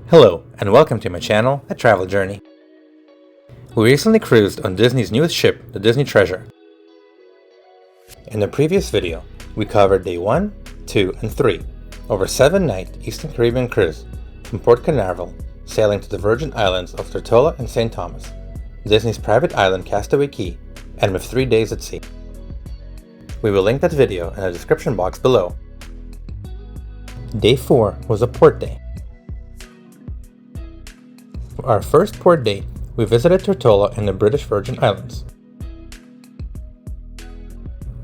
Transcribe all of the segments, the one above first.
Hello, and welcome to my channel, A Travel Journey. We recently cruised on Disney's newest ship, the Disney Treasure. In the previous video, we covered day 1, 2, and 3 over a 7-night Eastern Caribbean cruise from Port Canaveral, sailing to the Virgin Islands of Tortola and St. Thomas, Disney's private island Castaway Cay, and with 3 days at sea. We will link that video in the description box below. Day 4 was a port day. For our first port day, we visited Tortola in the British Virgin Islands.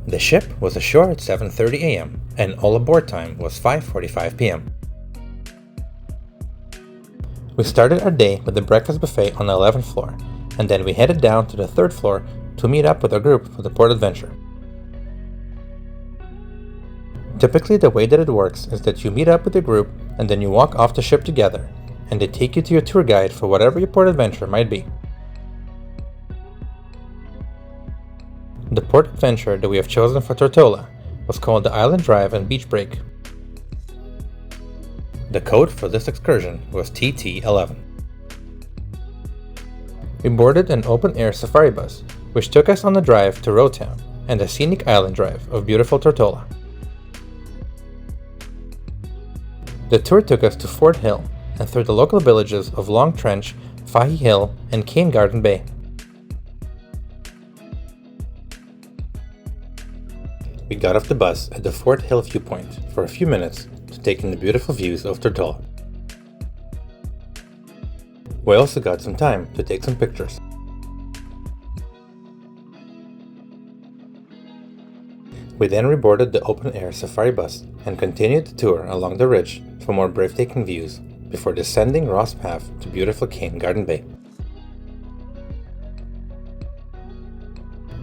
The ship was ashore at 7:30 a.m. and all aboard time was 5:45 p.m. We started our day with the breakfast buffet on the 11th floor, and then we headed down to the 3rd floor to meet up with our group for the port adventure. Typically, the way that it works is that you meet up with your group and then you walk off the ship together, and they take you to your tour guide for whatever your port adventure might be. The port adventure that we have chosen for Tortola was called the Island Drive and Beach Break. The code for this excursion was TT11. We boarded an open-air safari bus, which took us on the drive to Rowtown and the scenic island drive of beautiful Tortola. The tour took us to Fort Hill and through the local villages of Long Trench, Fahey Hill, and Cane Garden Bay. We got off the bus at the Fort Hill viewpoint for a few minutes to take in the beautiful views of Tortola. We also got some time to take some pictures. We then reboarded the open-air safari bus and continued the tour along the ridge for more breathtaking views before descending Ross Path to beautiful Cane Garden Bay.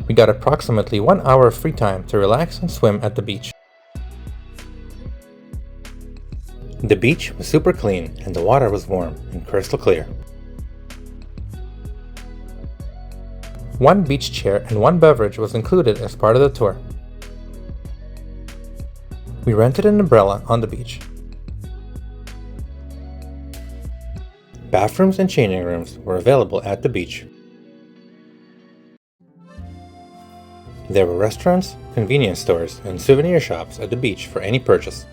We got approximately 1 hour of free time to relax and swim at the beach. The beach was super clean and the water was warm and crystal clear. 1 beach chair and 1 beverage was included as part of the tour. We rented an umbrella on the beach. Bathrooms and changing rooms were available at the beach. There were restaurants, convenience stores, and souvenir shops at the beach for any purchase.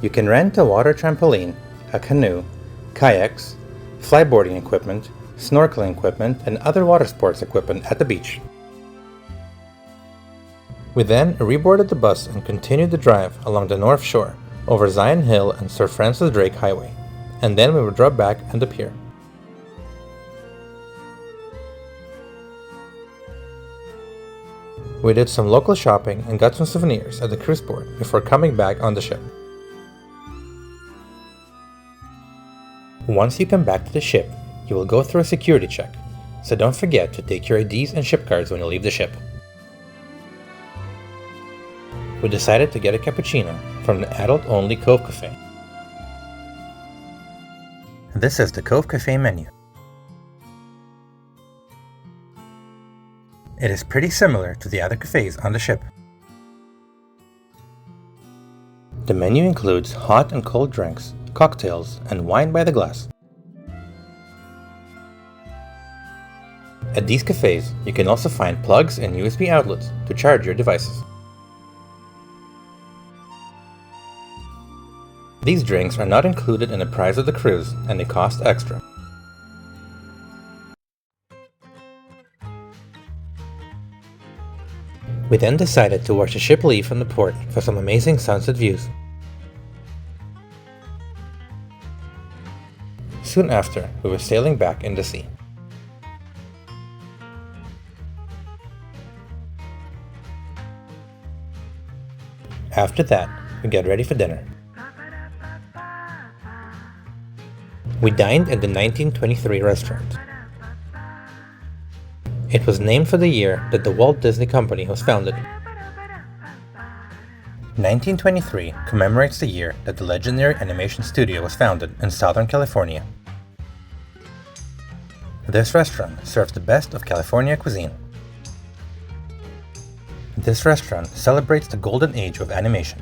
You can rent a water trampoline, a canoe, kayaks, flyboarding equipment, snorkeling equipment, and other water sports equipment at the beach. We then reboarded the bus and continued the drive along the North Shore, over Zion Hill and Sir Francis Drake Highway, and then we were dropped back at the pier. We did some local shopping and got some souvenirs at the cruise port before coming back on the ship. Once you come back to the ship, you will go through a security check, so don't forget to take your IDs and ship cards when you leave the ship. We decided to get a cappuccino from the adult-only Cove Café. This is the Cove Café menu. It is pretty similar to the other cafes on the ship. The menu includes hot and cold drinks, cocktails, and wine by the glass. At these cafes, you can also find plugs and USB outlets to charge your devices. These drinks are not included in the price of the cruise and they cost extra. We then decided to watch the ship leave from the port for some amazing sunset views. Soon after, we were sailing back in the sea. After that, we got ready for dinner. We dined at the 1923 restaurant. It was named for the year that the Walt Disney Company was founded. 1923 commemorates the year that the legendary animation studio was founded in Southern California. This restaurant serves the best of California cuisine. This restaurant celebrates the golden age of animation.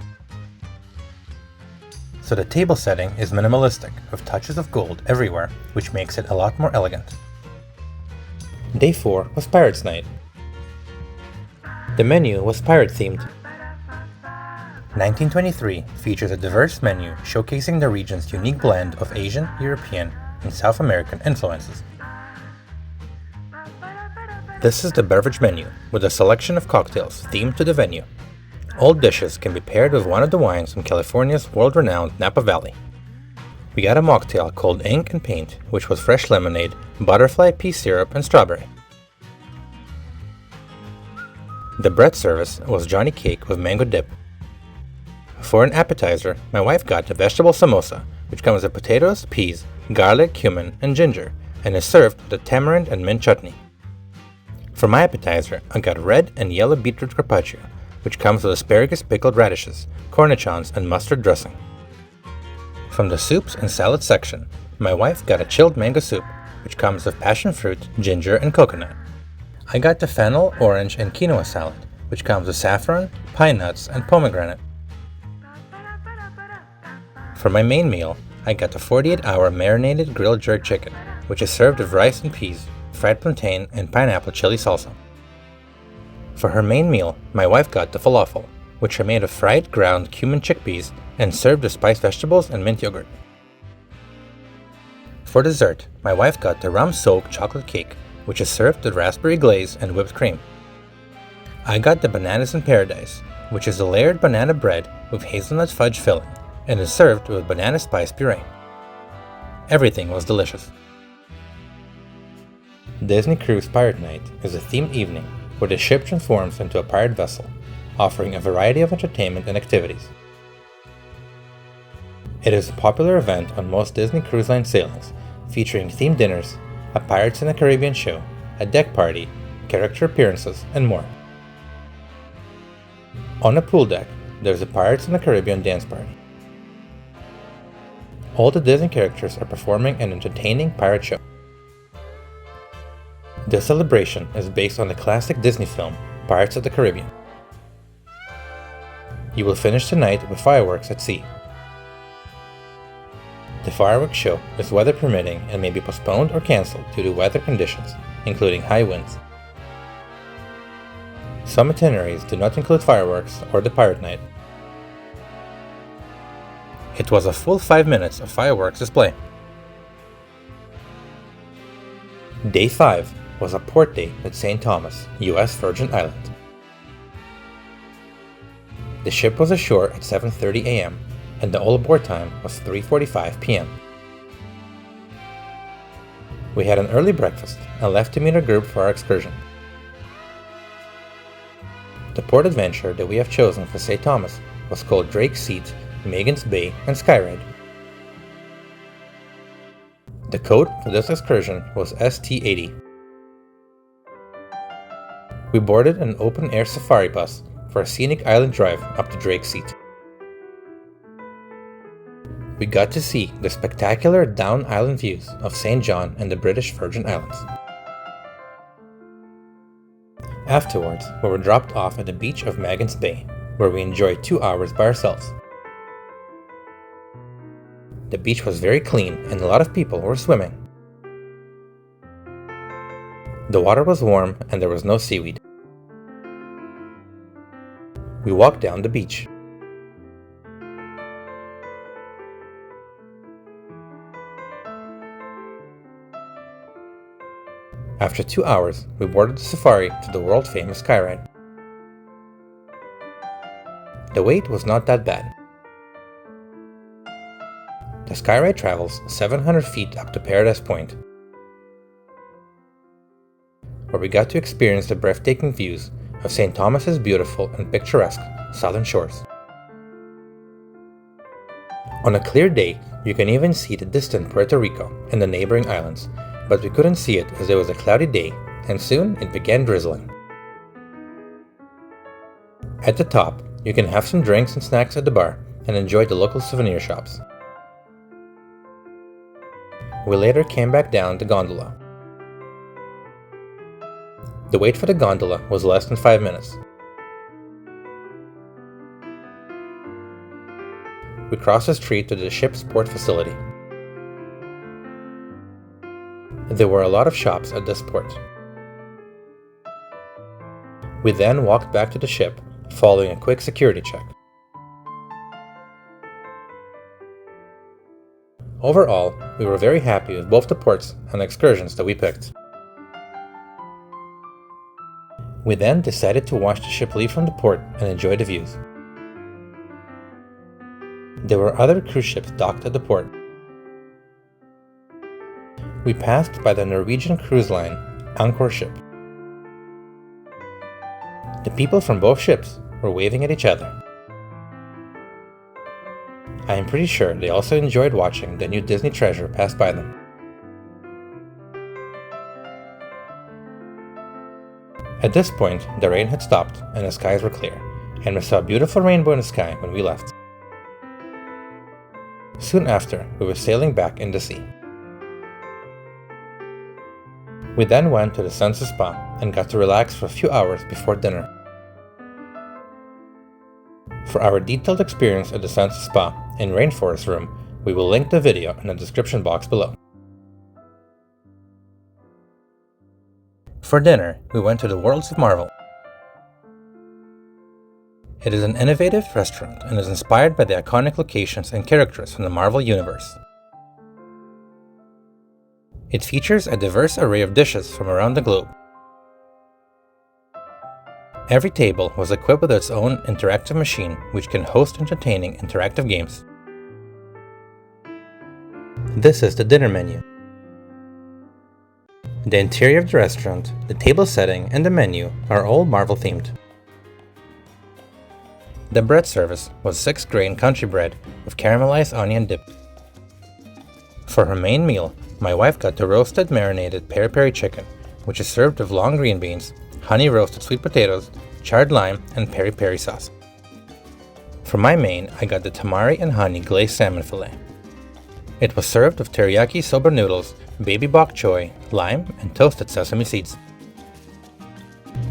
so the table setting is minimalistic with touches of gold everywhere, which makes it a lot more elegant. Day 4 was Pirates Night. The menu was pirate themed. 1923 features a diverse menu showcasing the region's unique blend of Asian, European, and South American influences. This is the beverage menu with a selection of cocktails themed to the venue. All dishes can be paired with one of the wines from California's world-renowned Napa Valley. We got a mocktail called Ink and Paint, which was fresh lemonade, butterfly pea syrup, and strawberry. The bread service was Johnny Cake with mango dip. For an appetizer, my wife got the vegetable samosa, which comes with potatoes, peas, garlic, cumin, and ginger, and is served with a tamarind and mint chutney. For my appetizer, I got red and yellow beetroot carpaccio, which comes with asparagus, pickled radishes, cornichons, and mustard dressing. From the soups and salad section, my wife got a chilled mango soup, which comes with passion fruit, ginger, and coconut. I got the fennel, orange, and quinoa salad, which comes with saffron, pine nuts, and pomegranate. For my main meal, I got the 48-hour marinated grilled jerk chicken, which is served with rice and peas, fried plantain, and pineapple chili salsa. For her main meal, my wife got the falafel, which are made of fried ground cumin chickpeas and served with spiced vegetables and mint yogurt. For dessert, my wife got the rum-soaked chocolate cake, which is served with raspberry glaze and whipped cream. I got the bananas in paradise, which is a layered banana bread with hazelnut fudge filling, and is served with banana spice puree. Everything was delicious. Disney Cruise Pirate Night is a themed evening where the ship transforms into a pirate vessel, offering a variety of entertainment and activities. It is a popular event on most Disney Cruise Line sailings, featuring themed dinners, a Pirates in the Caribbean show, a deck party, character appearances, and more. On the pool deck, there's a Pirates in the Caribbean dance party. All the Disney characters are performing an entertaining pirate show. The celebration is based on the classic Disney film, Pirates of the Caribbean. You will finish the night with fireworks at sea. The fireworks show is weather permitting and may be postponed or cancelled due to weather conditions, including high winds. Some itineraries do not include fireworks or the Pirate Night. It was a full 5 minutes of fireworks display. Day 5 was a port day at St. Thomas, U.S. Virgin Island. The ship was ashore at 7:30 a.m. and the all-aboard time was 3:45 p.m. We had an early breakfast and left to meet our group for our excursion. The port adventure that we have chosen for St. Thomas was called Drake's Seat, Megan's Bay, and Skyride. The code for this excursion was ST80. We boarded an open-air safari bus for a scenic island drive up to Drake's Seat. We got to see the spectacular down-island views of St. John and the British Virgin Islands. Afterwards, we were dropped off at the beach of Megan's Bay, where we enjoyed 2 hours by ourselves. The beach was very clean and a lot of people were swimming. The water was warm and there was no seaweed. We walked down the beach. After 2 hours, we boarded the safari to the world-famous Skyride. The wait was not that bad. The Skyride travels 700 feet up to Paradise Point, where we got to experience the breathtaking views of St. Thomas's beautiful and picturesque southern shores. On a clear day, you can even see the distant Puerto Rico and the neighboring islands, but we couldn't see it as it was a cloudy day, and soon it began drizzling. At the top, you can have some drinks and snacks at the bar and enjoy the local souvenir shops. We later came back down the gondola. The wait for the gondola was less than 5 minutes. we crossed the street to the ship's port facility. There were a lot of shops at this port. We then walked back to the ship, following a quick security check. Overall, we were very happy with both the ports and excursions that we picked. We then decided to watch the ship leave from the port and enjoy the views. There were other cruise ships docked at the port. We passed by the Norwegian cruise line Anchor ship. The people from both ships were waving at each other. I am pretty sure they also enjoyed watching the new Disney treasure pass by them. At this point, the rain had stopped and the skies were clear, and we saw a beautiful rainbow in the sky when we left. Soon after, we were sailing back in the sea. We then went to the Sunset Spa and got to relax for a few hours before dinner. For our detailed experience at the Sunset Spa and Rainforest Room, we will link the video in the description box below. For dinner, we went to the Worlds of Marvel. It is an innovative restaurant and is inspired by the iconic locations and characters from the Marvel Universe. It features a diverse array of dishes from around the globe. Every table was equipped with its own interactive machine which can host entertaining interactive games. This is the dinner menu. The interior of the restaurant, the table setting, and the menu are all Marvel themed. The bread service was 6-grain country bread with caramelized onion dip. For her main meal, my wife got the roasted marinated peri-peri chicken, which is served with long green beans, honey roasted sweet potatoes, charred lime, and peri-peri sauce. For my main, I got the tamari and honey glazed salmon fillet. It was served with teriyaki soba noodles, baby bok choy, lime, and toasted sesame seeds.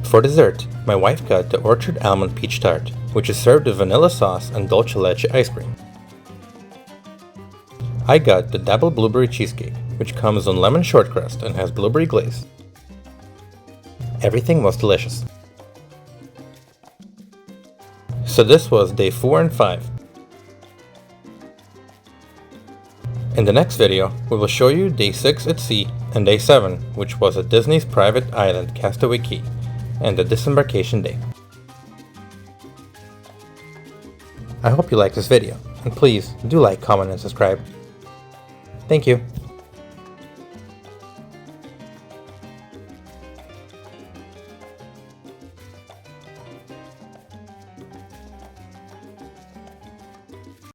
For dessert, my wife got the orchard almond peach tart, which is served with vanilla sauce and dulce leche ice cream. I got the double blueberry cheesecake, which comes on lemon shortcrust and has blueberry glaze. Everything was delicious. So this was day 4 and 5. In the next video, we will show you day 6 at sea and day 7, which was at Disney's private island Castaway Cay, and the disembarkation day. I hope you liked this video, and please do like, comment, and subscribe. Thank you.